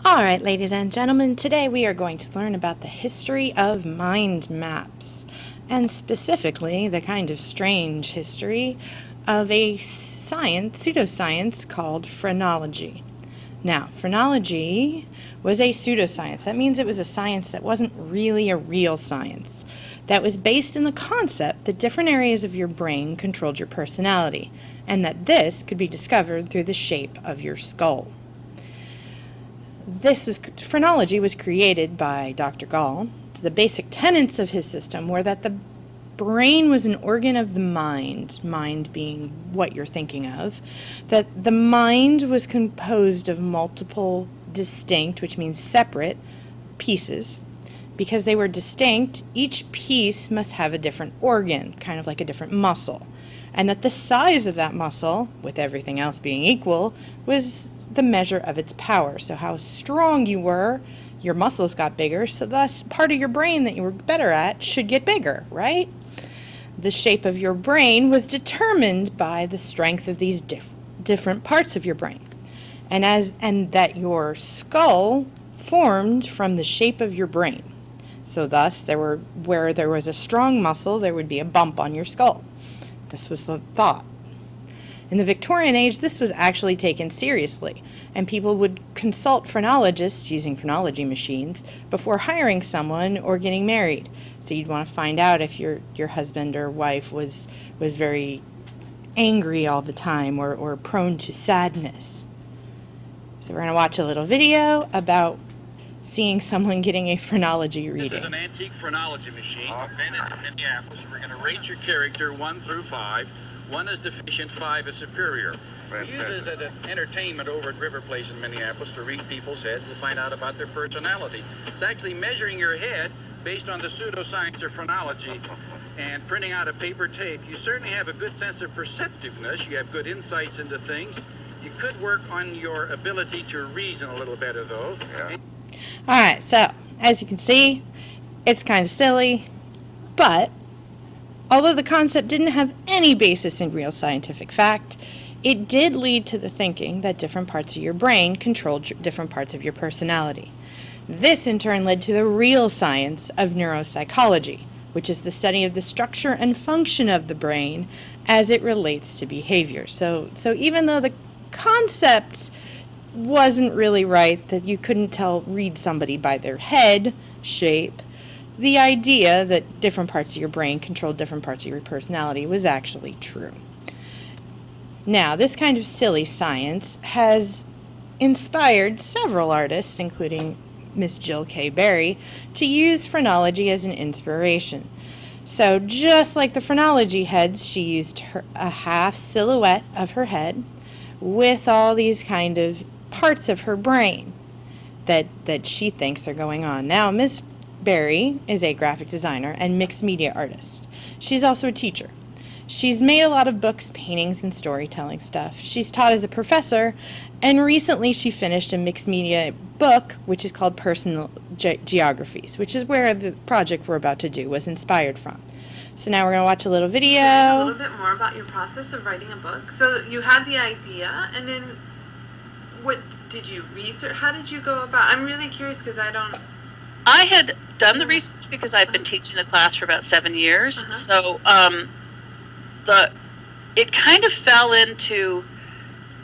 All right, ladies and gentlemen, today we are going to learn about the history of mind maps, and specifically the kind of strange history of a pseudoscience called phrenology. Now, phrenology was a pseudoscience. That means it was a science that wasn't really a real science, that was based in the concept that different areas of your brain controlled your personality, and that this could be discovered through the shape of your skull. Phrenology was created by Dr. Gall. The basic tenets of his system were that the brain was an organ of the mind being what you're thinking of, that the mind was composed of multiple distinct, which means separate, pieces. Because they were distinct, each piece must have a different organ, kind of like a different muscle. And that the size of that muscle, with everything else being equal, was the measure of its power. So how strong you were, your muscles got bigger, so thus part of your brain that you were better at should get bigger, right? The shape of your brain was determined by the strength of these different parts of your brain. And that your skull formed from the shape of your brain. So thus, where there was a strong muscle, there would be a bump on your skull. This was the thought. In the Victorian Age, this was actually taken seriously, and people would consult phrenologists using phrenology machines before hiring someone or getting married. So you'd want to find out if your husband or wife was very angry all the time or prone to sadness. So we're going to watch a little video about seeing someone getting a phrenology reading. This is an antique phrenology machine invented in Minneapolis. We're going to rate your character 1 through 5. 1 is deficient, 5 is superior. We use this as an entertainment over at River Place in Minneapolis to read people's heads and find out about their personality. It's actually measuring your head based on the pseudoscience of phrenology and printing out a paper tape. You certainly have a good sense of perceptiveness. You have good insights into things. You could work on your ability to reason a little better, though. Yeah. All right, so as you can see, it's kind of silly, but although the concept didn't have any basis in real scientific fact, it did lead to the thinking that different parts of your brain controlled different parts of your personality. This in turn led to the real science of neuropsychology, which is the study of the structure and function of the brain as it relates to behavior. So even though the concept wasn't really right, that you couldn't read somebody by their head shape, the idea that different parts of your brain controlled different parts of your personality was actually true. Now, this kind of silly science has inspired several artists, including Miss Jill K. Barry, to use phrenology as an inspiration. So just like the phrenology heads, she used a half silhouette of her head with all these kind of parts of her brain that she thinks are going on. Now, Miss Barry is a graphic designer and mixed media artist. She's also a teacher. She's made a lot of books, paintings, and storytelling stuff. She's taught as a professor, and recently she finished a mixed media book, which is called Personal Geographies, which is where the project we're about to do was inspired from. So now we're going to watch a little video. A little bit more about your process of writing a book. So you had the idea, and then what did you research? How did you go about? I'm really curious because I had done the research because I've been teaching the class for about 7 years. So it kind of fell into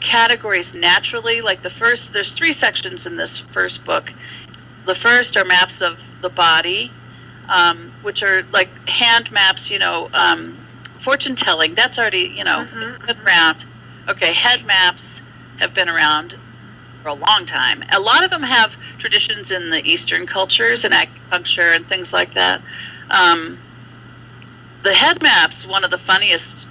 categories naturally. Like there's 3 sections in this first book. The first are maps of the body, which are like hand maps, fortune telling. That's already, it's been around. Okay, head maps have been around for a long time. A lot of them have traditions in the Eastern cultures and acupuncture and things like that. The head maps, one of the funniest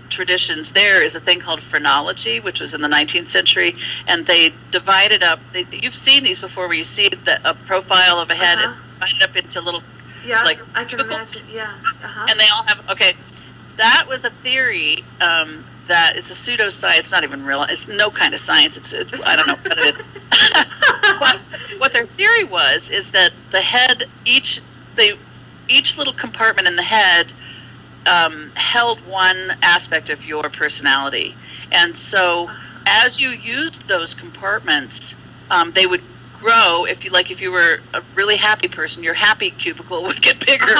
traditions there is a thing called phrenology, which was in the 19th century, and they divided up. You've seen these before, where you see a profile of a head and divided up into little, I can imagine. Yeah. And they all have. Okay, that was a theory. That it's a pseudoscience. It's not even real. It's no kind of science. I don't know what it is. But what their theory is that the head, each little compartment in the head held one aspect of your personality. And so as you used those compartments, they would grow. If you were a really happy person, your happy cubicle would get bigger.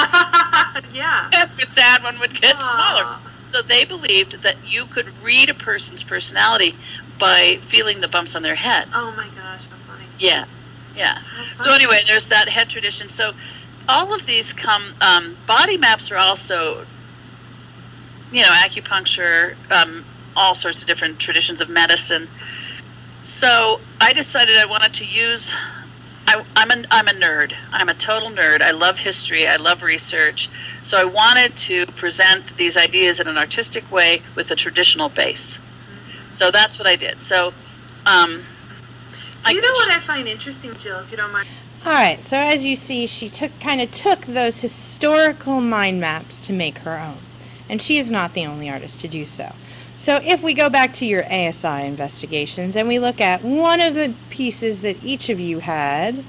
Yeah. And your sad one would get smaller. Aw. So they believed that you could read a person's personality by feeling the bumps on their head. Oh my gosh, how funny. Yeah, yeah. How So funny. anyway, there's that head tradition. So all of these come, body maps are also, acupuncture, all sorts of different traditions of medicine. So I decided I wanted to use, I'm a nerd. I'm a total nerd. I love history. I love research. So I wanted to present these ideas in an artistic way with a traditional base. So that's what I did. So, Do you know what I find interesting, Jill, if you don't mind? All right, so as you see, she took those historical mind maps to make her own. And she is not the only artist to do so. So if we go back to your ASI investigations and we look at one of the pieces that each of you had,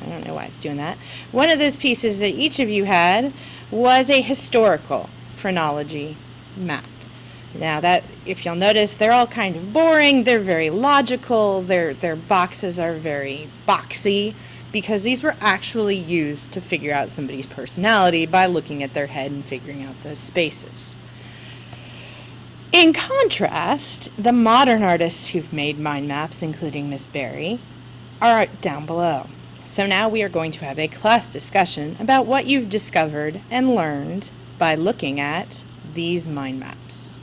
I don't know why it's doing that, one of those pieces that each of you had was a historical phrenology map. Now that, if you'll notice, they're all kind of boring, they're very logical, their boxes are very boxy, because these were actually used to figure out somebody's personality by looking at their head and figuring out those spaces. In contrast, the modern artists who've made mind maps, including Miss Berry, are down below. So now we are going to have a class discussion about what you've discovered and learned by looking at these mind maps.